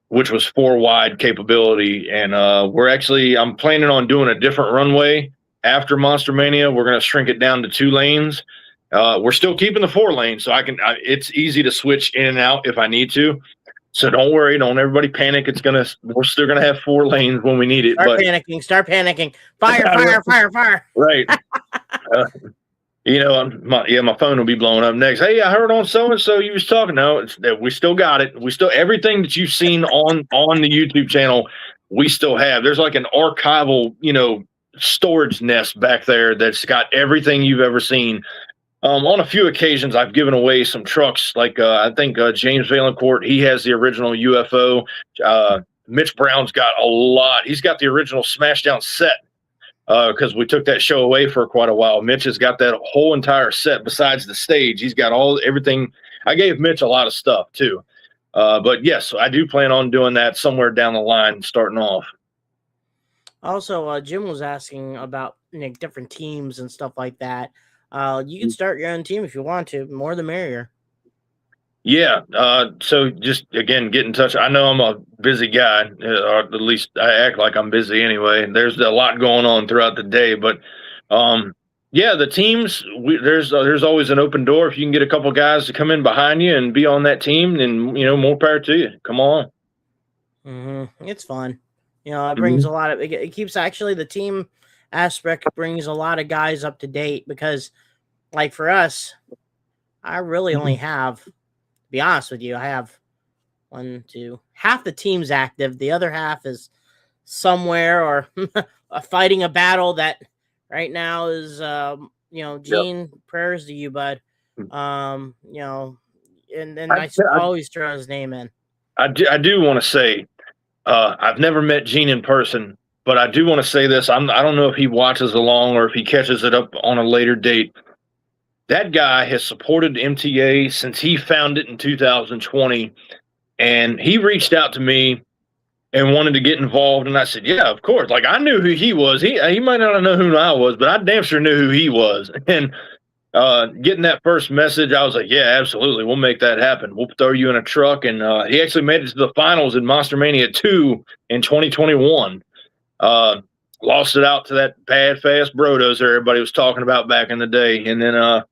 which was 4 wide capability. And I'm planning on doing a different runway after Monster Mania. We're going to shrink it down to 2 lanes. We're still keeping the 4 lanes, so it's easy to switch in and out if I need to. So don't worry, don't everybody panic. We're still gonna have 4 lanes when we need it. Start panicking. Fire. Right. You know, my phone will be blowing up next. Hey, I heard on so-and-so you was talking. No, we still got it. Everything that you've seen on the YouTube channel, we still have. There's like an archival, you know, storage nest back there that's got everything you've ever seen. On a few occasions, I've given away some trucks. Like I think James Valancourt, he has the original UFO. Mitch Brown's got a lot. He's got the original Smash Down set because we took that show away for quite a while. Mitch has got that whole entire set besides the stage. He's got everything. I gave Mitch a lot of stuff too. But yes, I do plan on doing that somewhere down the line, starting off. Also, Jim was asking about different teams and stuff like that. You can start your own team if you want to. More the merrier. Yeah. So just, again, get in touch. I know I'm a busy guy, or at least I act like I'm busy anyway. There's a lot going on throughout the day. But, the teams, there's always an open door. If you can get a couple guys to come in behind you and be on that team, then, you know, more power to you. Come on. Mm-hmm. It's fun. It brings a lot of it keeps actually the team aspect brings a lot of guys up to date because, like for us, I really only have, to be honest with you, I have half the team's active. The other half is somewhere or fighting a battle that right now is, Gene, prayers to you, bud. And then I always throw his name in. I do want to say, I've never met Gene in person, but I do want to say this. I don't know if he watches along or if he catches it up on a later date. That guy has supported MTA since he found it in 2020, and he reached out to me and wanted to get involved. And I said, yeah, of course. Like, I knew who he was. He might not know who I was, but I damn sure knew who he was. And getting that first message, I was like, yeah, absolutely. We'll make that happen. We'll throw you in a truck. And he actually made it to the finals in Monster Mania 2 in 2021. Lost it out to that bad, fast Brodos everybody was talking about back in the day. And then,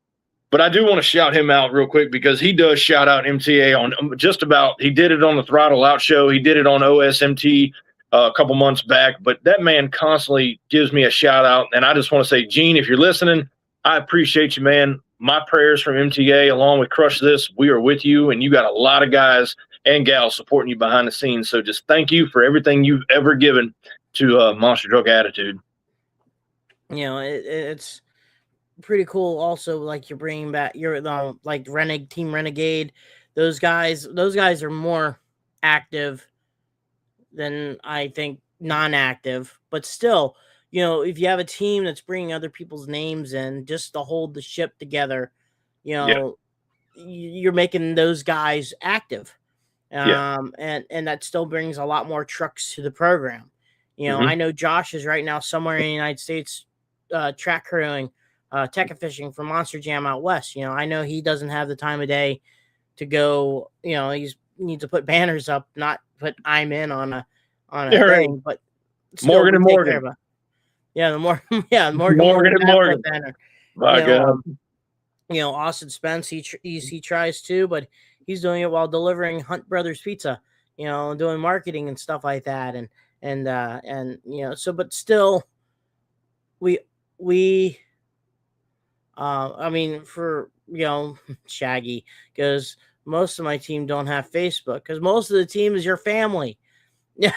but I do want to shout him out real quick because he does shout out MTA on just about, he did it on the Throttle Out show. He did it on OSMT a couple months back, but that man constantly gives me a shout out. And I just want to say, Gene, if you're listening, I appreciate you, man. My prayers from MTA along with Crush This, we are with you. And you got a lot of guys and gals supporting you behind the scenes. So just thank you for everything you've ever given to Monster Truck Attitude. It's pretty cool. Also, like you're bringing back like Team Renegade. Those guys are more active than I think non-active, but still, if you have a team that's bringing other people's names in just to hold the ship together, you're making those guys active. And that still brings a lot more trucks to the program. I know Josh is right now somewhere in the United States track crewing, tech fishing for Monster Jam out west. I know he doesn't have the time of day to go, he needs to put banners up, not put I'm in on a thing, but Morgan and Morgan. Morgan and Morgan banner. My God. Austin Spence, he tries to, but he's doing it while delivering Hunt Brothers Pizza, doing marketing and stuff like that. But still for Shaggy, because most of my team don't have Facebook, because most of the team is your family. And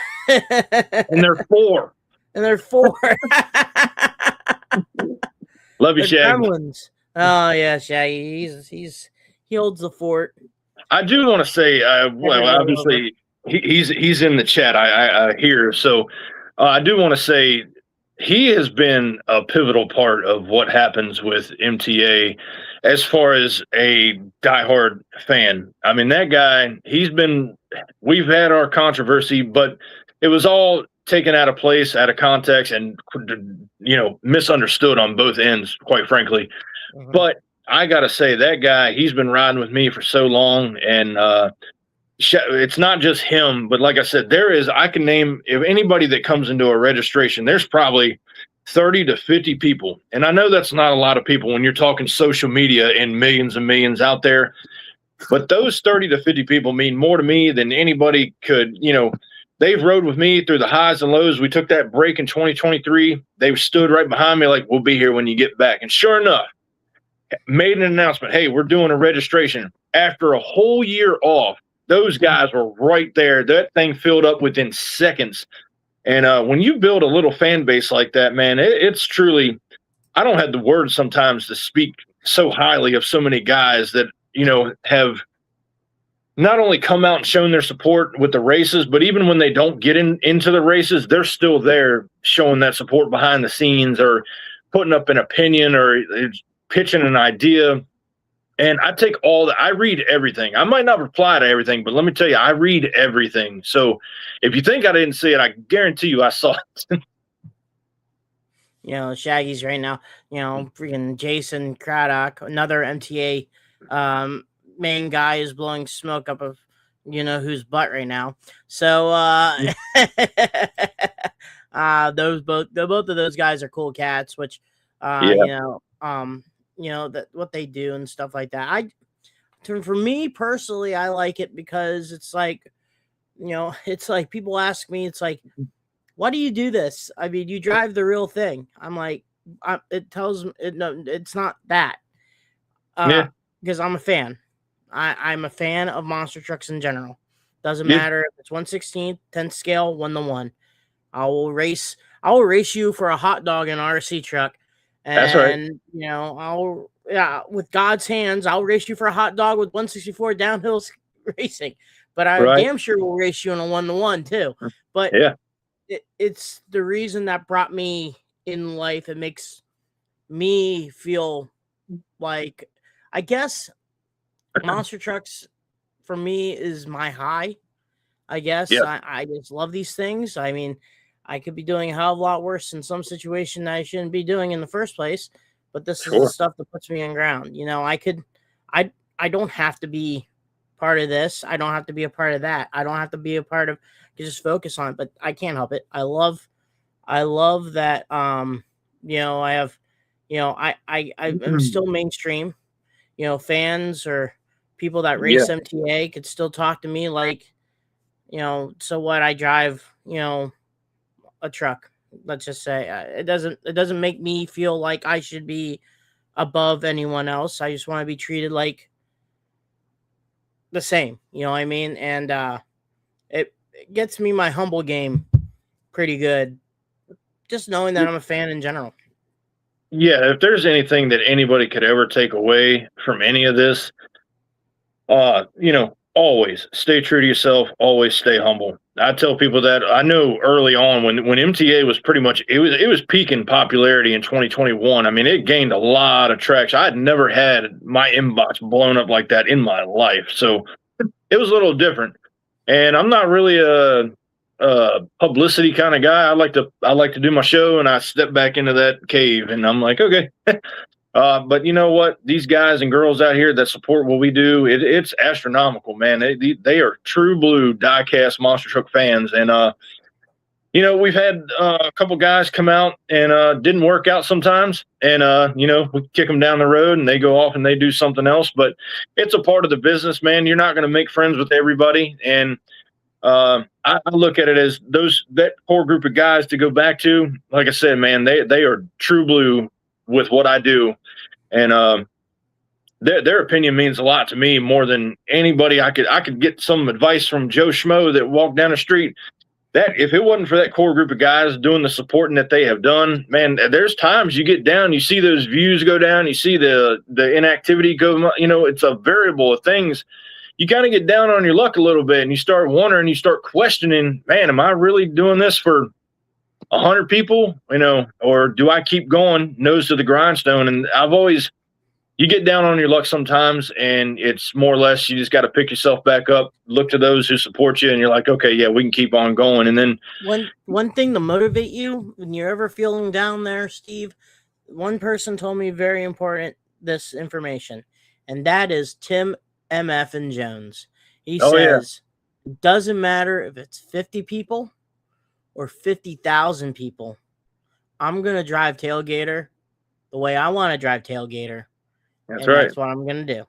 they're four. Love you, Shaggy. Gremlins. Oh yeah, Shaggy. He holds the fort. I do want to say, obviously he's in the chat. I hear. So I do want to say he has been a pivotal part of what happens with MTA as far as a diehard fan. I mean, that guy, we've had our controversy, but it was all taken out of place, out of context, and, misunderstood on both ends, quite frankly. Mm-hmm. But I got to say, that guy, he's been riding with me for so long, and it's not just him, but like I said, I can name, if anybody that comes into a registration, there's probably 30 to 50 people. And I know that's not a lot of people when you're talking social media and millions out there, but those 30 to 50 people mean more to me than anybody could. They've rode with me through the highs and lows. We took that break in 2023. They stood right behind me like, we'll be here when you get back. And sure enough, made an announcement, hey, we're doing a registration. After a whole year off, those guys were right there. That thing filled up within seconds. And when you build a little fan base like that, man, it's truly, I don't have the words sometimes to speak so highly of so many guys that, have not only come out and shown their support with the races, but even when they don't get into the races, they're still there showing that support behind the scenes or putting up an opinion or pitching an idea. And I take all that. I read everything. I might not reply to everything, but let me tell you, I read everything. So if you think I didn't see it, I guarantee you I saw it. Shaggy's right now, freaking Jason Craddock, another MTA main guy, is blowing smoke up of whose butt right now. So both of those guys are cool cats, which that what they do and stuff like that. For me personally, I like it because it's like, it's like people ask me, it's like, why do you do this? I mean, you drive the real thing. I'm like, it tells me, no, it's not that. Because I'm a fan. I'm a fan of monster trucks in general. Doesn't matter if it's 1/16, 10th scale, 1-to-1. I will race you for a hot dog in an RC truck. And, that's right. You know, with God's hands, I'll race you for a hot dog with 164 downhill racing. But I damn sure will race you in a 1-to-1 too. But it's the reason that brought me in life. It makes me feel like, I guess, monster trucks for me is my high. I guess I just love these things. I mean, I could be doing a hell of a lot worse in some situation that I shouldn't be doing in the first place, but this is the stuff that puts me on ground. You know, I don't have to be part of this. I don't have to be a part of that. I don't have to be a part of, just focus on it, but I can't help it. I love that. You know, I have, you know, I'm still mainstream, you know, fans or people that race MTA could still talk to me like, you know, so what, I drive, you know, a truck, let's just say. It doesn't make me feel like I should be above anyone else. I just want to be treated like the same, you know what I mean? And it gets me my humble game pretty good, just knowing that I'm a fan in general. Yeah, if there's anything that anybody could ever take away from any of this, you know, always stay true to yourself, always stay humble. I tell people that. I know early on when MTA was pretty much, it was peaking popularity in 2021. I mean, it gained a lot of traction. I'd never had my inbox blown up like that in my life. So it was a little different. And I'm not really a publicity kind of guy. I like to do my show, and I step back into that cave and I'm like, okay. But you know what? These guys and girls out here that support what we do, it's astronomical, man. They are true blue diecast monster truck fans. And, you know, we've had a couple guys come out and didn't work out sometimes. And, you know, we kick them down the road and they go off and they do something else. But it's a part of the business, man. You're not going to make friends with everybody. And I look at it as that core group of guys to go back to. Like I said, man, they are true blue with what I do, and their opinion means a lot to me, more than anybody. I could get some advice from Joe Schmo that walked down the street. That if it wasn't for that core group of guys doing the supporting that they have done, man, there's times you get down, you see those views go down, you see the inactivity go. You know, it's a variable of things. You kind of get down on your luck a little bit, and you start wondering, you start questioning, man, am I really doing this for 100 people, you know, or do I keep going nose to the grindstone? And you get down on your luck sometimes, and it's more or less, you just got to pick yourself back up, look to those who support you, and you're like, okay, yeah, we can keep on going. And then one thing to motivate you when you're ever feeling down there, Steve, one person told me very important, this information, and that is Tim MF and Jones. He says, it doesn't matter if it's 50 people or 50,000 people, I'm going to drive tailgater the way I want to drive tailgater. That's right. That's what I'm going to do.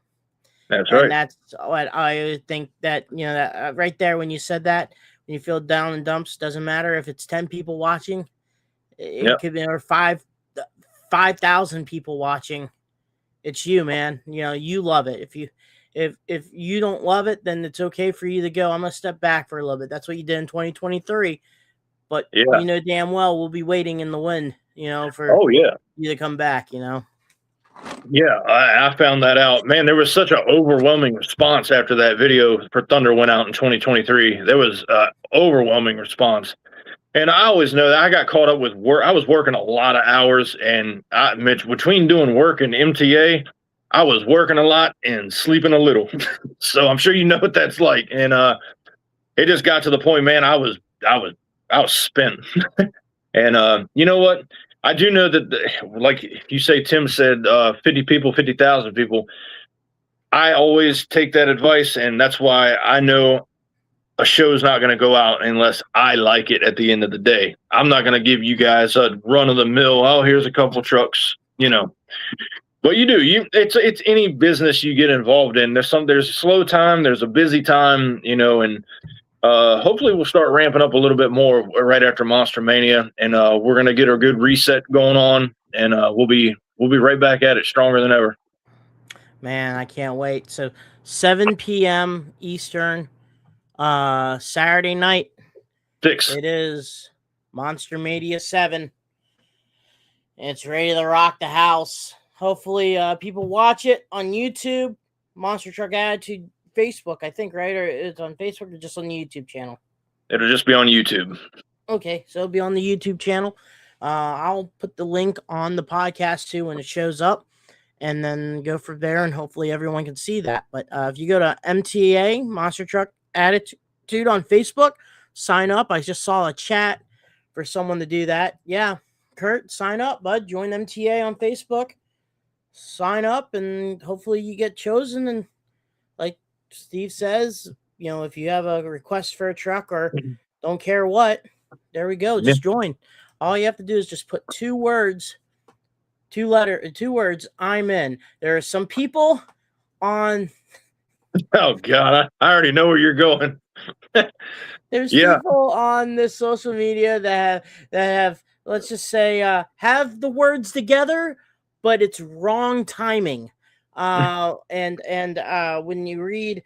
That's right. And that's what I think that, you know, that right there, when you said that, when you feel down in dumps, doesn't matter if it's 10 people watching, it could be, or 5,000 people watching. It's you, man. You know, you love it. If you don't love it, then it's okay for you to go, I'm going to step back for a little bit. That's what you did in 2023. But you know damn well we'll be waiting in the wind, you know, for you to come back, you know. Yeah, I found that out. Man, there was such an overwhelming response after that video for Thunder went out in 2023. There was overwhelming response. And I always know that I got caught up with work. I was working a lot of hours, and Mitch, between doing work and MTA, I was working a lot and sleeping a little. So I'm sure you know what that's like. And it just got to the point, man, I was spent. And you know what? I do know that, like you say, Tim said, 50 people, 50,000 people. I always take that advice, and that's why I know a show's not going to go out unless I like it at the end of the day. I'm not going to give you guys a run-of-the-mill, oh, here's a couple trucks, you know. But you do. It's any business you get involved in. There's a slow time, there's a busy time, you know, and Hopefully we'll start ramping up a little bit more right after Monster Mania, and we're gonna get our good reset going on, and we'll be right back at it stronger than ever. Man, I can't wait. So 7 p.m. Eastern, Saturday night. Fix. It is Monster Mania 7. It's ready to rock the house. Hopefully, people watch it on YouTube, Monster Truck Attitude, Facebook, I think, right? Or it's on Facebook or just on the YouTube channel? It'll just be on YouTube. Okay, so it'll be on the YouTube channel. I'll put the link on the podcast too when it shows up, and then go from there, and hopefully everyone can see that. But if you go to MTA, Monster Truck Attitude on Facebook, sign up. I just saw a chat for someone to do that. Yeah, Kurt, sign up, bud. Join MTA on Facebook. Sign up, and hopefully you get chosen. And like Steve says, if you have a request for a truck or don't care what, there we go. Just join. All you have to do is just put two words, I'm in. There are some people on. Oh God, I already know where you're going. There's people on this social media that have let's just say have the words together, but it's wrong timing. And when you read,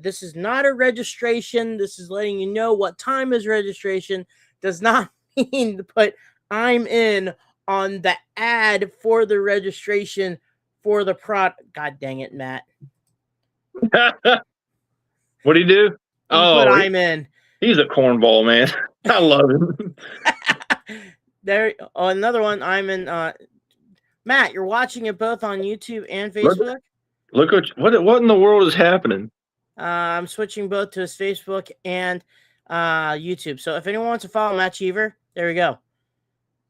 this is not a registration. This is letting you know what time is registration. Does not mean to put I'm in on the ad for the registration for the product. God dang it, Matt. What do you do? Put I'm in. He's a cornball, man. I love him. There, another one. I'm in. Matt, you're watching it both on YouTube and Facebook. Look what in the world is happening. I'm switching both to his Facebook and YouTube. So if anyone wants to follow Matt Cheever, there we go.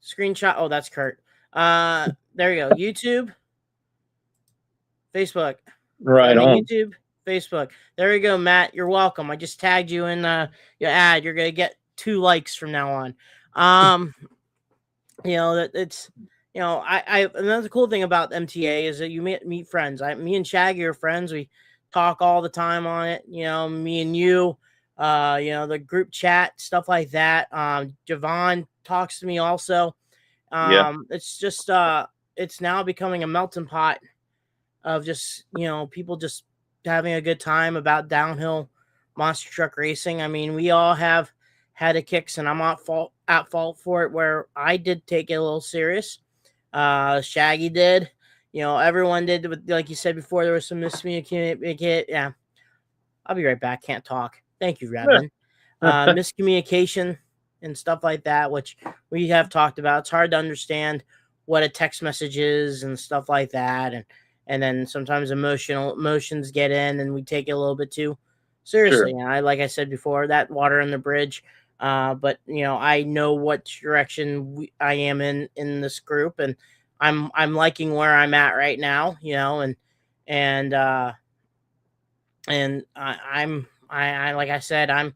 Screenshot. Oh, that's Kurt. There you go. YouTube, Facebook. Right on. YouTube, Facebook. There you go, Matt. You're welcome. I just tagged you in your ad. You're gonna get 2 likes from now on. That it's. Another cool thing about MTA is that you meet friends. Me and Shaggy are friends. We talk all the time on it. Me and you, the group chat, stuff like that. Javon talks to me also. It's just, it's now becoming a melting pot of just, people just having a good time about downhill monster truck racing. I mean, we all have had a kicks, and I'm at fault for it, where I did take it a little serious. Shaggy did, everyone did, but like you said before, there was some miscommunication. Yeah, I'll be right back. Can't talk. Thank you, Robin. Miscommunication and stuff like that, which we have talked about. It's hard to understand what a text message is and stuff like that, and then sometimes emotions get in, and we take it a little bit too seriously. Sure. And like I said before, that water on the bridge. But I know what direction I am in this group, and I'm liking where I'm at right now, and I like I said,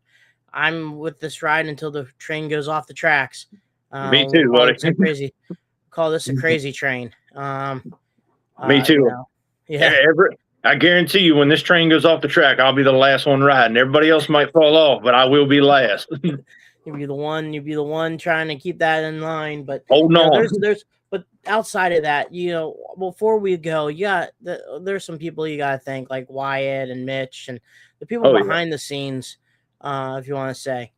I'm with this ride until the train goes off the tracks. Me too, buddy. Crazy. Call this a crazy train. Me too. Yeah. I guarantee you, when this train goes off the track, I'll be the last one riding. Everybody else might fall off, but I will be last. You'll be the one trying to keep that in line. But hold on. But outside of that, before we go, there's some people you got to thank, like Wyatt and Mitch and the people behind the scenes, if you want to say.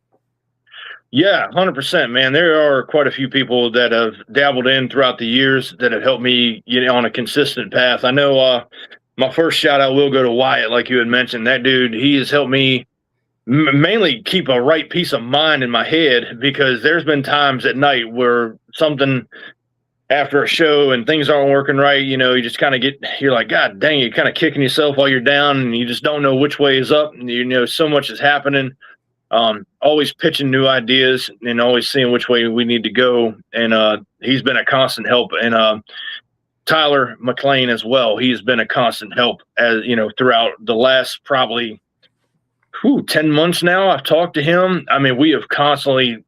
Yeah, 100%, man. There are quite a few people that have dabbled in throughout the years that have helped me get on a consistent path. I know my first shout out will go to Wyatt, like you had mentioned. That dude, he has helped me mainly keep a right peace of mind in my head, because there's been times at night where something after a show and things aren't working right, you just kind of you're like, God dang, you're kind of kicking yourself while you're down, and you just don't know which way is up. And so much is happening. Always pitching new ideas and always seeing which way we need to go. And he's been a constant help. And Tyler McLean as well. He's been a constant help, as throughout the last probably 10 months now. I've talked to him. I mean, we have constantly,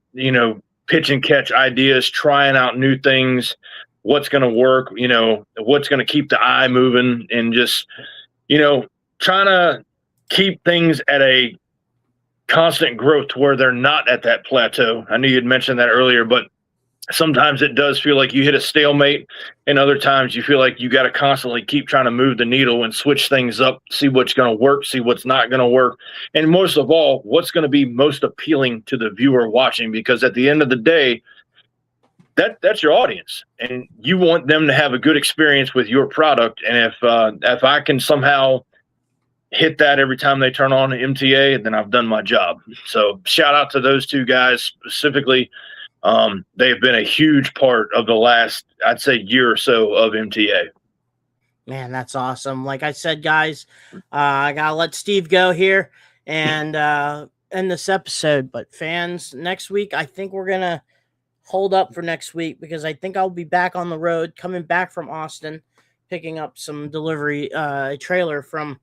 pitch and catch ideas, trying out new things, what's going to work, what's going to keep the eye moving, and just, trying to keep things at a constant growth to where they're not at that plateau. I knew you'd mentioned that earlier, but sometimes it does feel like you hit a stalemate, and other times you feel like you got to constantly keep trying to move the needle and switch things up, see what's going to work, see what's not going to work, and most of all, what's going to be most appealing to the viewer watching, because at the end of the day, that's your audience, and you want them to have a good experience with your product. And if I can somehow hit that every time they turn on MTA, then I've done my job. So shout out to those two guys specifically. They've been a huge part of the last, I'd say, year or so of MTA. Man, that's awesome. Like I said, guys, I got to let Steve go here and end this episode. But fans, next week, I think we're going to hold up for next week, because I think I'll be back on the road, coming back from Austin, picking up some delivery trailer from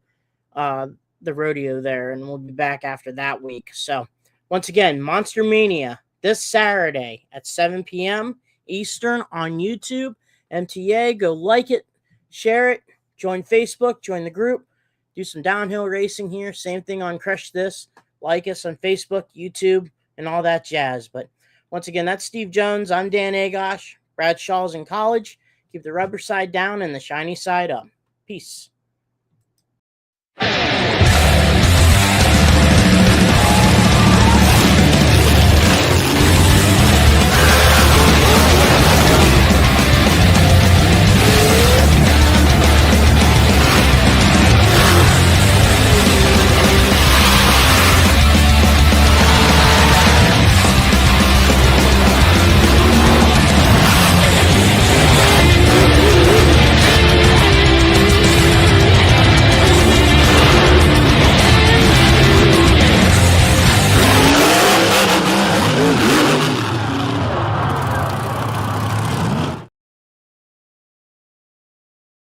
the rodeo there, and we'll be back after that week. So once again, Monster Mania this Saturday at 7 p.m. Eastern on YouTube. MTA, go like it, share it, join Facebook, join the group, do some downhill racing here. Same thing on Crush This. Like us on Facebook, YouTube, and all that jazz. But once again, that's Steve Jones. I'm Dan Agosh. Brad Shaw's in college. Keep the rubber side down and the shiny side up. Peace.